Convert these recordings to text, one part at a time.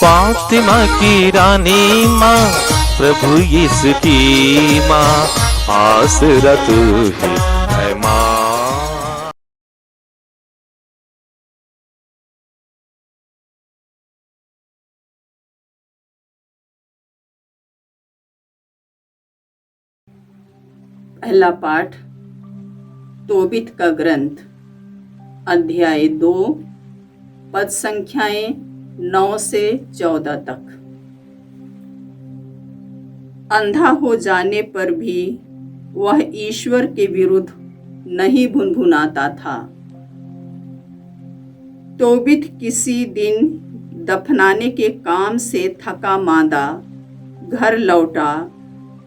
फातिमा की रानी माँ, प्रभु यीशु की माँ, आसरा तू ही है माँ। पहला पाठ तोबित का ग्रंथ, अध्याय 2, पद संख्याएं 9 से 14 तक। अंधा हो जाने पर भी वह ईश्वर के विरुद्ध नहीं भुनभुनाता था। तोबित किसी दिन दफनाने के काम से थका मांदा घर लौटा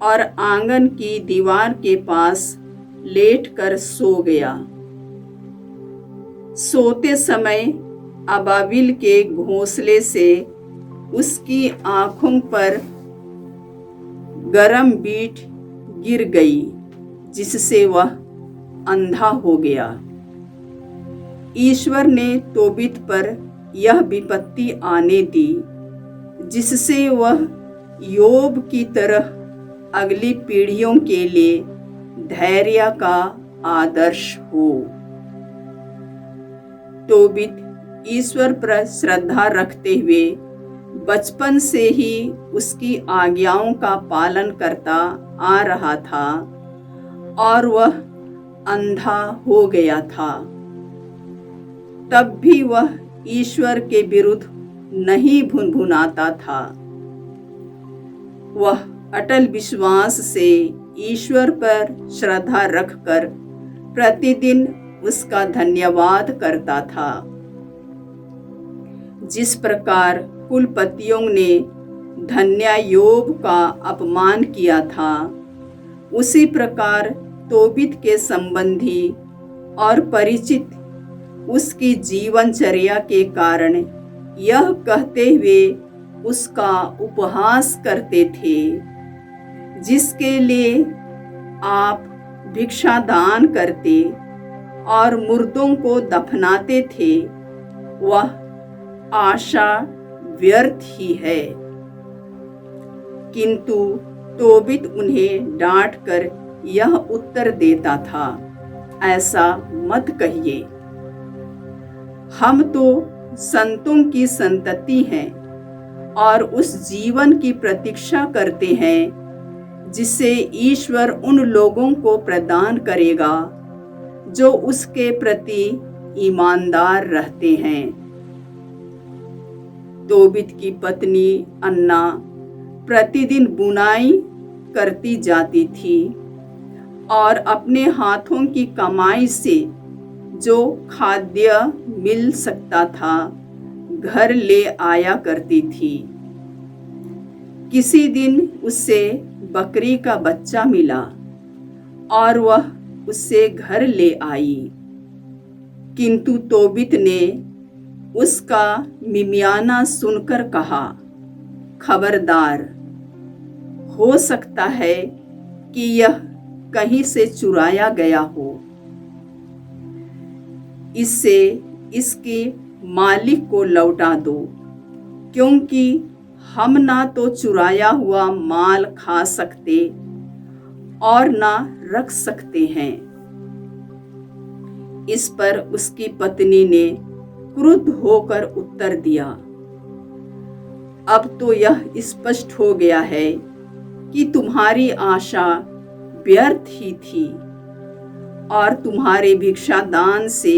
और आंगन की दीवार के पास लेटकर सो गया। सोते समय अबाबिल के घोंसले से उसकी आंखों पर गरम बीट गिर गई, जिससे वह अंधा हो गया। ईश्वर ने तोबित पर यह विपत्ति आने दी, जिससे वह योब की तरह अगली पीढ़ियों के लिए धैर्य का आदर्श हो। तोबित ईश्वर पर श्रद्धा रखते हुए बचपन से ही उसकी आज्ञाओं का पालन करता आ रहा था और वह अंधा हो गया था। तब भी वह ईश्वर के विरुद्ध नहीं भुनभुनाता था। वह अटल विश्वास से ईश्वर पर श्रद्धा रखकर प्रतिदिन उसका धन्यवाद करता था। जिस प्रकार कुलपतियों ने धन्य योब का अपमान किया था, उसी प्रकार तोबित के संबंधी और परिचित उसकी जीवनचर्या के कारण यह कहते हुए उसका उपहास करते थे, जिसके लिए आप भिक्षादान करते और मुर्दों को दफनाते थे, वह आशा व्यर्थ ही है। किंतु तोबित उन्हें डांटकर यह उत्तर देता था, ऐसा मत कहिए। हम तो संतों की संतति हैं और उस जीवन की प्रतीक्षा करते हैं जिसे ईश्वर उन लोगों को प्रदान करेगा जो उसके प्रति ईमानदार रहते हैं। तोबित की पत्नी अन्ना प्रतिदिन बुनाई करती जाती थी और अपने हाथों की कमाई से जो खाद्य मिल सकता था घर ले आया करती थी। किसी दिन उससे बकरी का बच्चा मिला और वह उससे घर ले आई, किंतु तोबित ने उसका मिमियाना सुनकर कहा, खबरदार, हो सकता है कि यह कहीं से चुराया गया हो। इससे इसके मालिक को लौटा दो, क्योंकि हम ना तो चुराया हुआ माल खा सकते और ना रख सकते हैं। इस पर उसकी पत्नी ने क्रुद्ध होकर उत्तर दिया, अब तो यह स्पष्ट हो गया है कि तुम्हारी आशा व्यर्थ ही थी और तुम्हारे भिक्षादान से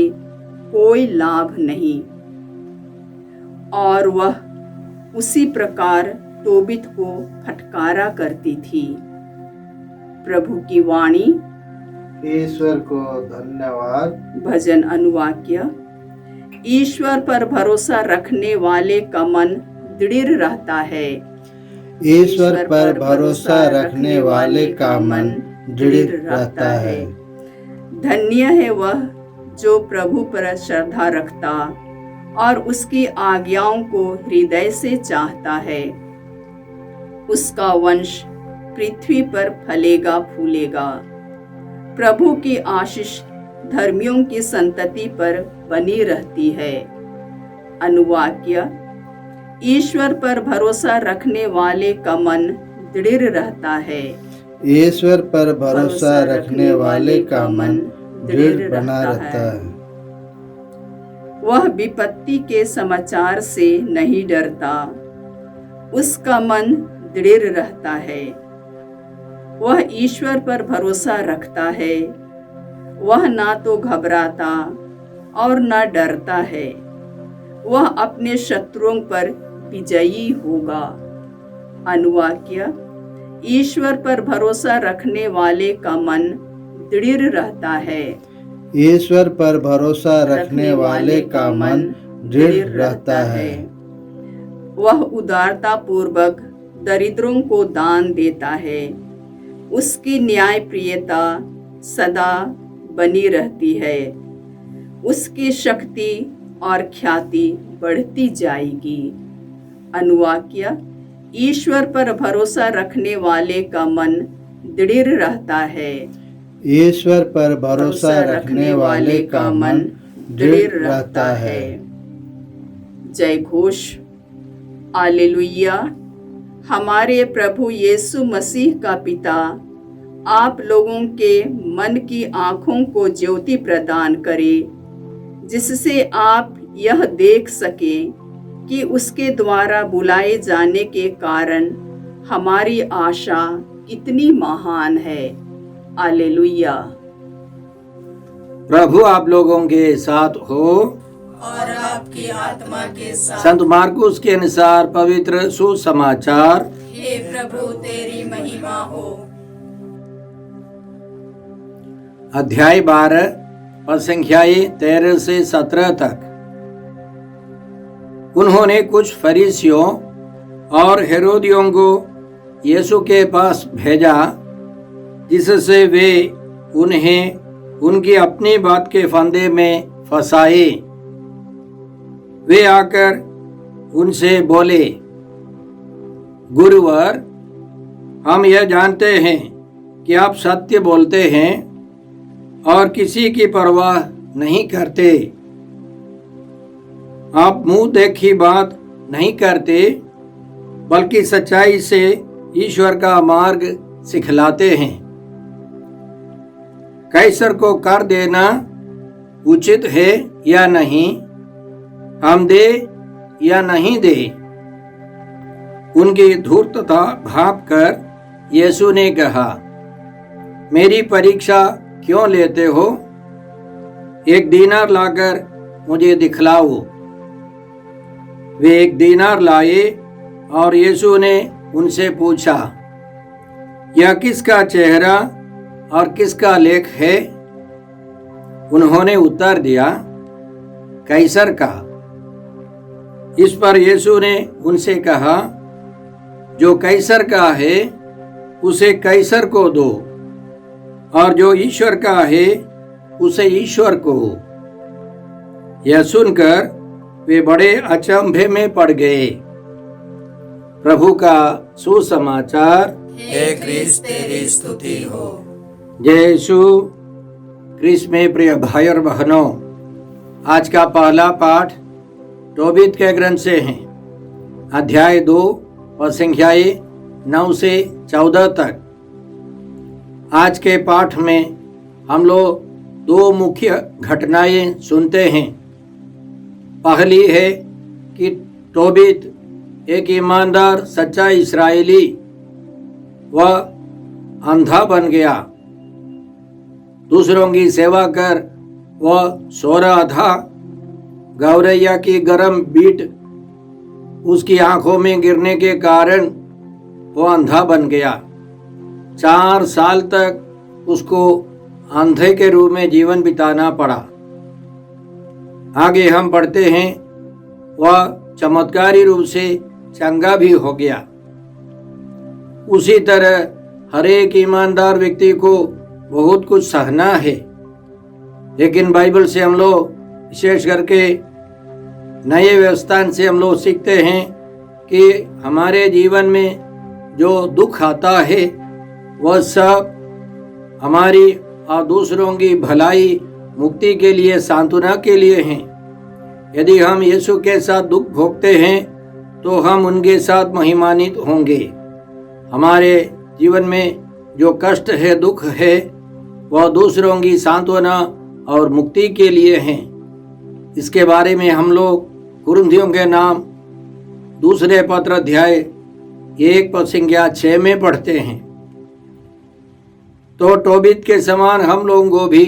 कोई लाभ नहीं। और वह उसी प्रकार तोबित को फटकारा करती थी। प्रभु की वाणी। ईश्वर को धन्यवाद। भजन अनुवाक्य। ईश्वर पर भरोसा रखने वाले का मन दृढ़ रहता है। ईश्वर पर भरोसा रखने वाले का मन दृढ़ रहता है। धन्य है वह जो प्रभु पर श्रद्धा रखता और उसकी आज्ञाओं को हृदय से चाहता है। उसका वंश पृथ्वी पर फलेगा फूलेगा। प्रभु की आशीष धर्मियों की संतति पर बनी रहती है। अनुवाक्य। ईश्वर पर भरोसा रखने वाले का मन दृढ़ रहता है। ईश्वर पर भरोसा रखने वाले का मन दृढ़ बना रहता है। वह विपत्ति के समाचार से नहीं डरता, उसका मन दृढ़ रहता है। वह ईश्वर पर भरोसा रखता है, वह ना तो घबराता और ना डरता है। वह अपने शत्रुओं पर विजयी होगा। अनुवाक्य: ईश्वर पर भरोसा रखने वाले का मन दृढ़ रहता है। ईश्वर पर भरोसा रखने वाले का मन दृढ़ रहता है। वह उदारता पूर्वक दरिद्रों को दान देता है। उसकी न्याय प्रियता सदा बनी रहती है। उसकी शक्ति और ख्याति बढ़ती जाएगी। अनुवाक्य: ईश्वर पर भरोसा रखने वाले का मन दृढ़ रहता है। ईश्वर पर भरोसा रखने वाले का मन दृढ़ रहता है। जय घोष। हालेलुया। हमारे प्रभु यीशु मसीह का पिता आप लोगों के मन की आंखों को ज्योति प्रदान करे, जिससे आप यह देख सकें कि उसके द्वारा बुलाए जाने के कारण हमारी आशा कितनी महान है। हालेलुया। प्रभु आप लोगों के साथ हो और आपकी आत्मा के साथ। संत मार्कुस के अनुसार पवित्र सुसमाचार। हे प्रभु तेरी महिमा हो। अध्याय 12 पद संख्याएं 13 से 17 तक। उन्होंने कुछ फरीसियों और हेरोदियों को यीशु के पास भेजा, जिससे वे उन्हें उनकी अपनी बात के फंदे में फंसाए। वे आकर उनसे बोले, गुरुवर, हम यह जानते हैं कि आप सत्य बोलते हैं और किसी की परवाह नहीं करते। आप मुंह देखी बात नहीं करते, बल्कि सच्चाई से ईश्वर का मार्ग सिखलाते हैं। कैसर को कर देना उचित है या नहीं, हम दे या नहीं दे। उनकी धूर्तता भांपकर यीशु ने कहा, मेरी परीक्षा क्यों लेते हो? 1 दीनार लाकर मुझे दिखलाओ। वे 1 दीनार लाए और यीशु ने उनसे पूछा, यह किसका चेहरा और किसका लेख है? उन्होंने उत्तर दिया, कैसर का। इस पर यीशु ने उनसे कहा, जो कैसर का है उसे कैसर को दो, और जो ईश्वर का है उसे ईश्वर को। यह सुनकर वे बड़े अचंभे में पड़ गए। प्रभु का सुसमाचार। हे क्रिस्त तेरी स्तुति हो। जय यीशु क्रिस्त में प्रिय भाई और बहनों, आज का पहला पाठ तोबीत के ग्रंथ से है। अध्याय 2 और संख्याएं 9 से 14 तक। आज के पाठ में हम लोग 2 मुख्य घटनाएं सुनते हैं। पहली है कि तोबीत एक ईमानदार सच्चा इस्राएली वह अंधा बन गया। दूसरों की सेवा कर वह सो रहा था। गौरैया की गर्म बीट उसकी आंखों में गिरने के कारण वो अंधा बन गया। 4 साल तक उसको अंधे के रूप में जीवन बिताना पड़ा। आगे हम पढ़ते हैं, वह चमत्कारी रूप से चंगा भी हो गया। उसी तरह हर एक ईमानदार व्यक्ति को बहुत कुछ सहना है, लेकिन बाइबल से हम लोग विशेष करके नए व्यवस्थान से हम लोग सीखते हैं कि हमारे जीवन में जो दुख आता है वह सब हमारी और दूसरों की भलाई मुक्ति के लिए, सांत्वना के लिए हैं। यदि हम यीशु के साथ दुख भोगते हैं तो हम उनके साथ महिमान्वित होंगे। हमारे जीवन में जो कष्ट है, दुख है, वह दूसरों की सांत्वना और मुक्ति के लिए हैं। इसके बारे में हम लोग कुरिन्थियों के नाम दूसरे पत्र अध्याय 1:6 में पढ़ते हैं। तो टोबित के समान हम लोगों को भी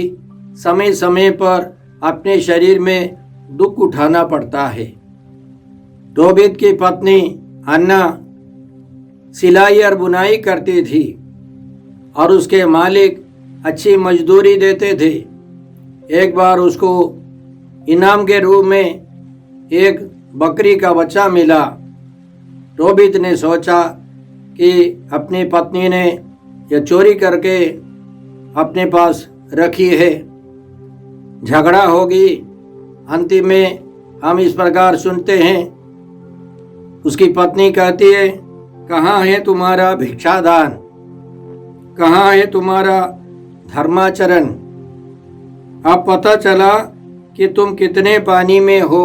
समय समय पर अपने शरीर में दुख उठाना पड़ता है। टोबित की पत्नी अन्ना सिलाई और बुनाई करती थी और उसके मालिक अच्छी मजदूरी देते थे। एक बार उसको इनाम के रूप में एक बकरी का बच्चा मिला। टोबित ने सोचा कि अपनी पत्नी ने यह चोरी करके अपने पास रखी है, झगड़ा होगी। अंतिम में हम इस प्रकार सुनते हैं, उसकी पत्नी कहती है, कहाँ है तुम्हारा भिक्षादान, कहाँ है तुम्हारा धर्माचरण। अब पता चला कि तुम कितने पानी में हो।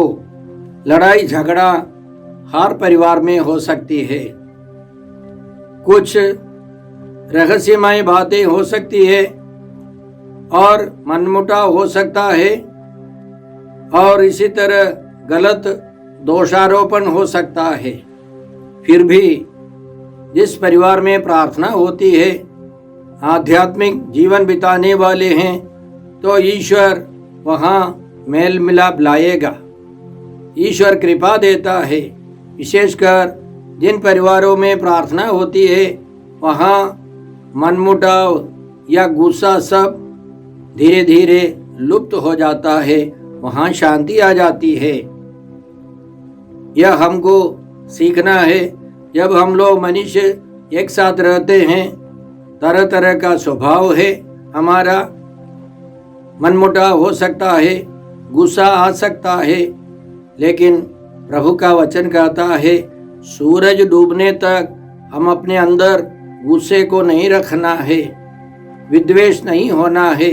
लड़ाई झगड़ा हर परिवार में हो सकती है। कुछ रहस्यमय बातें हो सकती है और मनमुटाव हो सकता है, और इसी तरह गलत दोषारोपण हो सकता है। फिर भी जिस परिवार में प्रार्थना होती है, आध्यात्मिक जीवन बिताने वाले हैं, तो ईश्वर वहाँ मेल मिलाप लाएगा। ईश्वर कृपा देता है। विशेषकर जिन परिवारों में प्रार्थना होती है, वहाँ मनमुटाव या गुस्सा सब धीरे धीरे लुप्त हो जाता है, वहाँ शांति आ जाती है। यह हमको सीखना है। जब हम लोग मनुष्य एक साथ रहते हैं, तरह तरह का स्वभाव है हमारा, मनमुटाव हो सकता है, गुस्सा आ सकता है, लेकिन प्रभु का वचन कहता है, सूरज डूबने तक हम अपने अंदर गुस्से को नहीं रखना है, विद्वेष नहीं होना है।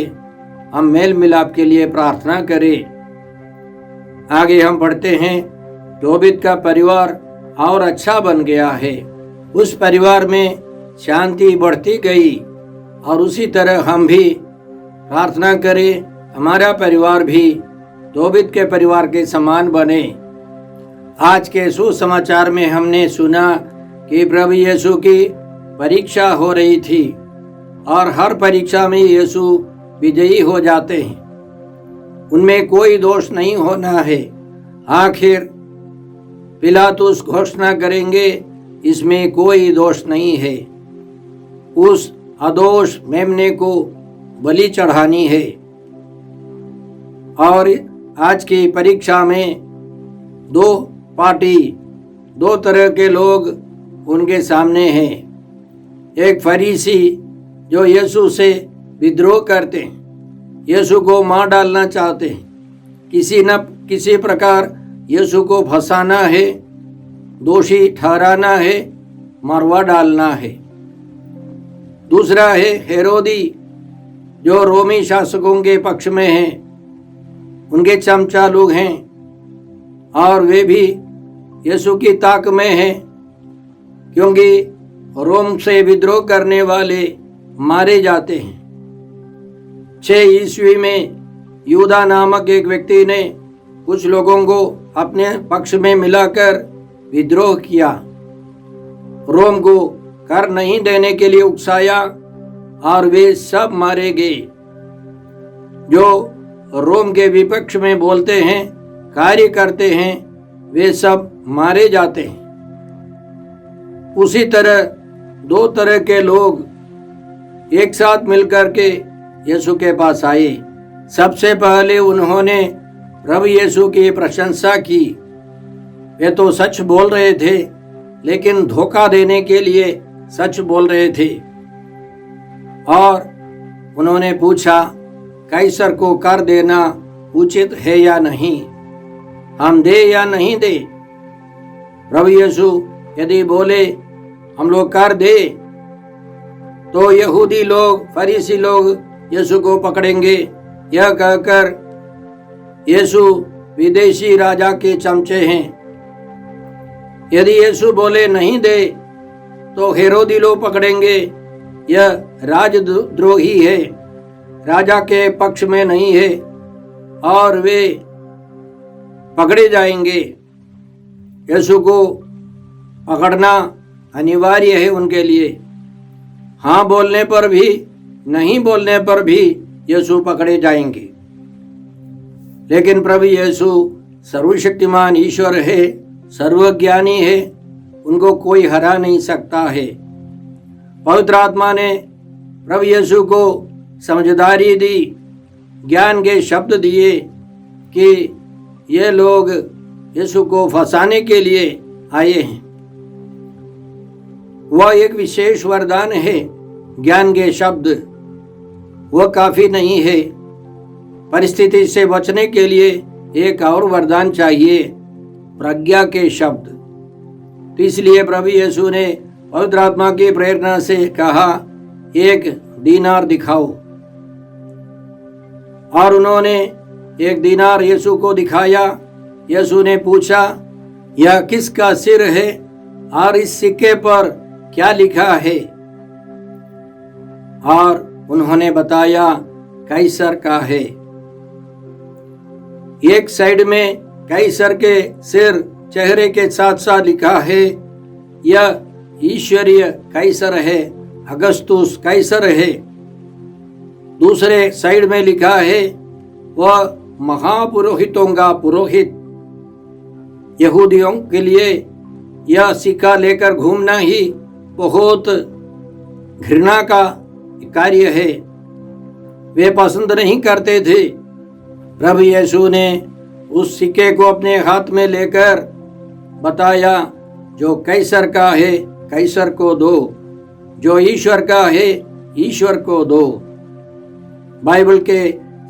हम मेल मिलाप के लिए प्रार्थना करें। आगे हम पढ़ते हैं, टोबित का परिवार और अच्छा बन गया है। उस परिवार में शांति बढ़ती गई, और उसी तरह हम भी प्रार्थना करें, हमारा परिवार भी टोबित के परिवार के समान बने। आज के सुसमाचार में हमने सुना कि प्रभु यीशु की परीक्षा हो रही थी, और हर परीक्षा में यीशु विजयी हो जाते हैं। उनमें कोई दोष नहीं होना है। आखिर पिलातुस घोषणा करेंगे, इसमें कोई दोष नहीं है। उस अदोष मेमने को बलि चढ़ानी है। और आज की परीक्षा में दो पार्टी, दो तरह के लोग उनके सामने हैं। एक फरीसी जो यीशु से विद्रोह करते हैं, यीशु को मार डालना चाहते हैं, किसी न किसी प्रकार यीशु को फंसाना है, दोषी ठहराना है, मरवा डालना है। दूसरा है हेरोदी, जो रोमी शासकों के पक्ष में हैं, उनके चमचा लोग हैं, और वे भी यीशु की ताक में हैं, क्योंकि रोम से विद्रोह करने वाले मारे जाते हैं। 6 ईस्वी में यूदा नामक एक व्यक्ति ने कुछ लोगों को अपने पक्ष में मिलाकर विद्रोह किया, रोम को कर नहीं देने के लिए उकसाया, और वे सब मारे गए। जो रोम के विपक्ष में बोलते हैं, कार्य करते हैं, वे सब मारे जाते हैं। उसी तरह दो तरह के लोग एक साथ मिलकर के यीशु के पास आए। सबसे पहले उन्होंने प्रभु यीशु की प्रशंसा की। वे तो सच बोल रहे थे, लेकिन धोखा देने के लिए सच बोल रहे थे। और उन्होंने पूछा, कैसर को कर देना उचित है या नहीं, हम दे या नहीं दे। प्रभु यीशु यदि बोले हम लोग कर दे, तो यहूदी लोग, फरीसी लोग यीशु को पकड़ेंगे, यह कहकर यीशु विदेशी राजा के चमचे हैं, यदि यीशु बोले नहीं दे तो हेरोदी लोग पकड़ेंगे, यह राजद्रोही है, राजा के पक्ष में नहीं है और वे पकड़े जाएंगे। यीशु को पकड़ना अनिवार्य है उनके लिए। हाँ बोलने पर भी, नहीं बोलने पर भी यीशु पकड़े जाएंगे। लेकिन प्रभु यीशु सर्वशक्तिमान ईश्वर है, सर्वज्ञानी है, उनको कोई हरा नहीं सकता है। पवित्र आत्मा ने प्रभु यीशु को समझदारी दी, ज्ञान के शब्द दिए कि ये लोग यीशु को फंसाने के लिए आए हैं। वह एक विशेष वरदान है, ज्ञान के शब्द, वह काफी नहीं है। परिस्थिति से बचने के लिए एक और वरदान चाहिए, प्रज्ञा के शब्द। तो इसलिए प्रभु यीशु ने पवित्र आत्मा की प्रेरणा से कहा, 1 दीनार दिखाओ। और उन्होंने 1 दीनार यीशु को दिखाया। यीशु ने पूछा, यह किसका सिर है और इस सिक्के पर क्या लिखा है? और उन्होंने बताया, कैसर का है। एक साइड में कैसर के सिर चेहरे के साथ साथ लिखा है, यह ईश्वरीय कैसर है, अगस्तुस कैसर है। दूसरे साइड में लिखा है, वह महापुरोहितों का पुरोहित। यहूदियों के लिए यह सिक्का लेकर घूमना ही बहुत घृणा का कार्य है, वे पसंद नहीं करते थे। प्रभु यीशु ने उस सिक्के को अपने हाथ में लेकर बताया, जो कैसर का है कैसर को दो, जो ईश्वर का है ईश्वर को दो। बाइबल के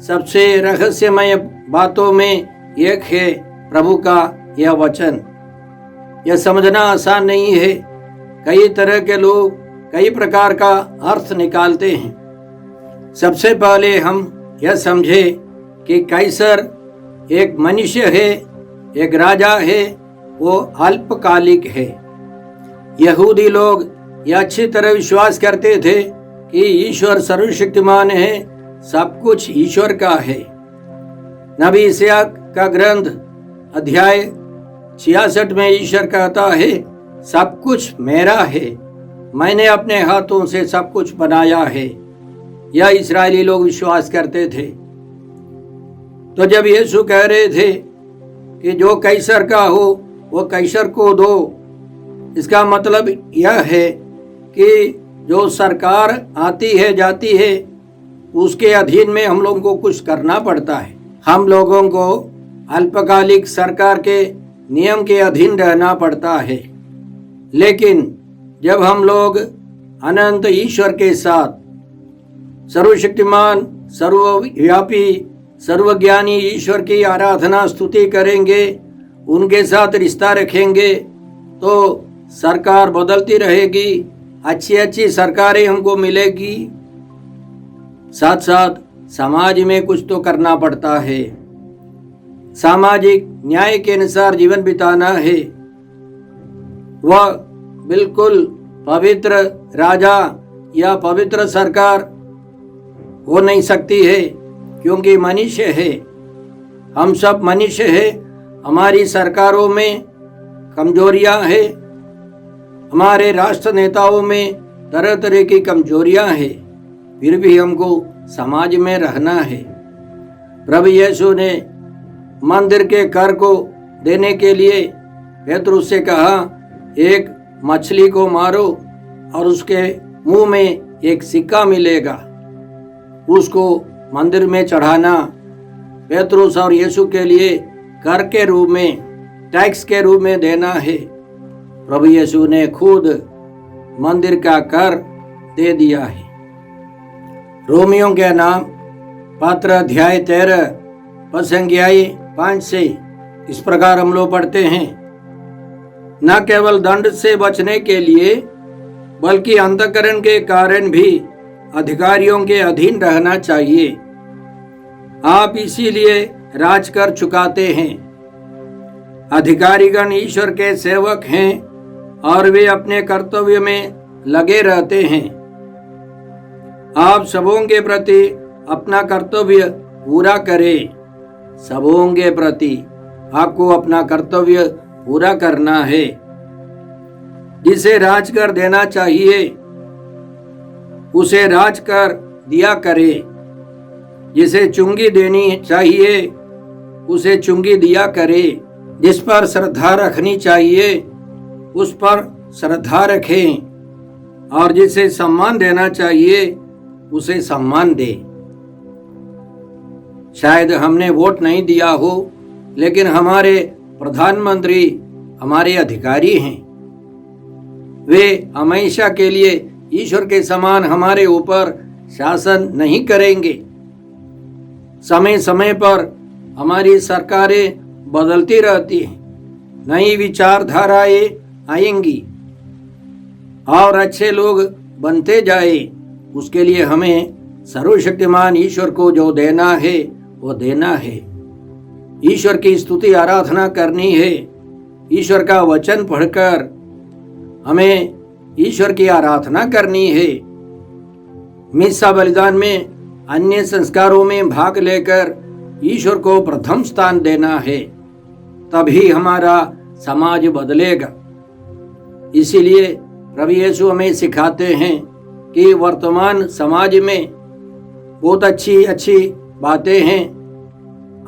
सबसे रहस्यमय बातों में एक है प्रभु का यह वचन। यह समझना आसान नहीं है। कई तरह के लोग कई प्रकार का अर्थ निकालते हैं। सबसे पहले हम यह समझे कि कैसर एक मनुष्य है, एक राजा है, वो अल्पकालिक है। यहूदी लोग यह अच्छी तरह विश्वास करते थे कि ईश्वर सर्वशक्तिमान है, सब कुछ ईश्वर का है। नबी यशायाह का ग्रंथ अध्याय 66 में ईश्वर कहता है, सब कुछ मेरा है, मैंने अपने हाथों से सब कुछ बनाया है। यह इस्राएली लोग विश्वास करते थे। तो जब यीशु कह रहे थे कि जो कैसर का हो वो कैसर को दो, इसका मतलब यह है कि जो सरकार आती है जाती है उसके अधीन में हम लोगों को कुछ करना पड़ता है। हम लोगों को अल्पकालिक सरकार के नियम के अधीन रहना पड़ता है। लेकिन जब हम लोग अनंत ईश्वर के साथ, सर्वशक्तिमान, सर्वव्यापी, सर्वज्ञानी ईश्वर की आराधना स्तुति करेंगे, उनके साथ रिश्ता रखेंगे, तो सरकार बदलती रहेगी, अच्छी अच्छी सरकारें हमको मिलेगी। साथ साथ समाज में कुछ तो करना पड़ता है। सामाजिक न्याय के अनुसार जीवन बिताना है। वह बिल्कुल पवित्र राजा या पवित्र सरकार हो नहीं सकती है, क्योंकि मनुष्य है। हम सब मनुष्य है। हमारी सरकारों में कमजोरियां हैं, हमारे राष्ट्र नेताओं में तरह तरह की कमजोरियां हैं, फिर भी हमको समाज में रहना है। प्रभु यीशु ने मंदिर के कर को देने के लिए पेतरुस से कहा, एक मछली को मारो और उसके मुंह में एक सिक्का मिलेगा, उसको मंदिर में चढ़ाना। पेतरुस और यीशु के लिए कर के रूप में, टैक्स के रूप में देना है। प्रभु यीशु ने खुद मंदिर का कर दे दिया है। रोमियों के नाम पत्र अध्याय 13 पद संख्या 5 से इस प्रकार हम लोग पढ़ते हैं, न केवल दंड से बचने के लिए बल्कि अंतःकरण के कारण भी अधिकारियों के अधीन रहना चाहिए। आप इसीलिए राज कर चुकाते हैं। अधिकारीगण ईश्वर के सेवक हैं और वे अपने कर्तव्य में लगे रहते हैं। आप सबों के प्रति अपना कर्तव्य पूरा करें। सबों के प्रति आपको अपना कर्तव्य पूरा करना है। जिसे राज कर देना चाहिए उसे राज कर दिया करे। जिसे चुंगी देनी चाहिए उसे चुंगी दिया करे। जिस पर श्रद्धा रखनी चाहिए उस पर श्रद्धा रखें और जिसे सम्मान देना चाहिए उसे सम्मान दे। शायद हमने वोट नहीं दिया हो, लेकिन हमारे प्रधानमंत्री हमारे अधिकारी हैं। वे हमेशा के लिए ईश्वर के समान हमारे ऊपर शासन नहीं करेंगे। समय समय पर हमारी सरकारें बदलती रहती हैं, नई विचारधाराएं आएंगी और अच्छे लोग बनते जाए। उसके लिए हमें सर्वशक्तिमान ईश्वर को जो देना है वो देना है। ईश्वर की स्तुति आराधना करनी है। ईश्वर का वचन पढ़कर हमें ईश्वर की आराधना करनी है। मिस्सा बलिदान में अन्य संस्कारों में भाग लेकर ईश्वर को प्रथम स्थान देना है, तभी हमारा समाज बदलेगा। इसीलिए प्रभु यीशु हमें सिखाते हैं कि वर्तमान समाज में बहुत अच्छी बातें हैं,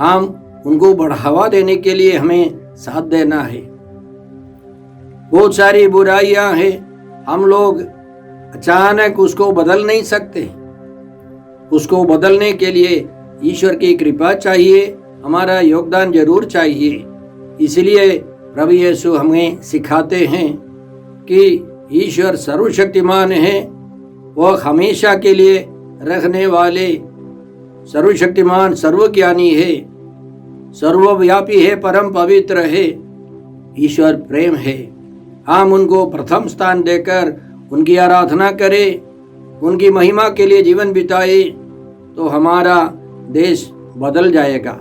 हम उनको बढ़ावा देने के लिए हमें साथ देना है। बहुत सारी बुराइयां हैं, हम लोग अचानक उसको बदल नहीं सकते। उसको बदलने के लिए ईश्वर की कृपा चाहिए, हमारा योगदान जरूर चाहिए। इसलिए प्रभु यीशु हमें सिखाते हैं कि ईश्वर सर्वशक्तिमान है, वह हमेशा के लिए रखने वाले सर्वशक्तिमान सर्वज्ञानी है, सर्वव्यापी है, परम पवित्र है। ईश्वर प्रेम है। हम उनको प्रथम स्थान देकर उनकी आराधना करें, उनकी महिमा के लिए जीवन बिताए, तो हमारा देश बदल जाएगा।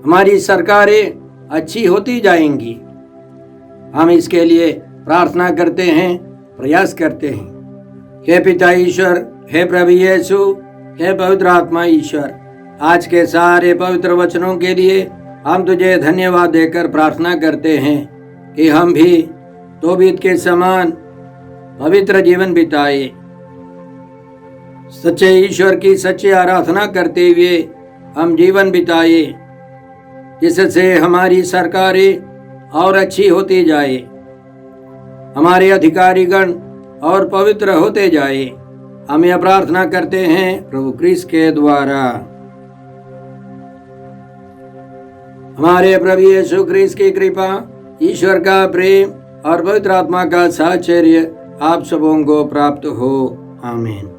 हमारी सरकारें अच्छी होती जाएंगी। हम इसके लिए प्रार्थना करते हैं, प्रयास करते हैं। हे पिता ईश्वर, हे प्रभु यीशु, हे पवित्र आत्मा ईश्वर, आज के सारे पवित्र वचनों के लिए हम तुझे धन्यवाद देकर प्रार्थना करते हैं कि हम भी तोबीत के समान पवित्र जीवन बिताए, सच्चे ईश्वर की सच्ची आराधना करते हुए हम जीवन बिताए, जिससे हमारी सरकारें और अच्छी होती जाए, हमारे अधिकारीगण और पवित्र होते जाए। हम यह प्रार्थना करते हैं प्रभु क्रिस्त के द्वारा। हमारे प्रभु यीशु क्रिस्त की कृपा, ईश्वर का प्रेम और पवित्र आत्मा का साहचर्य आप सबों को प्राप्त हो। आमीन।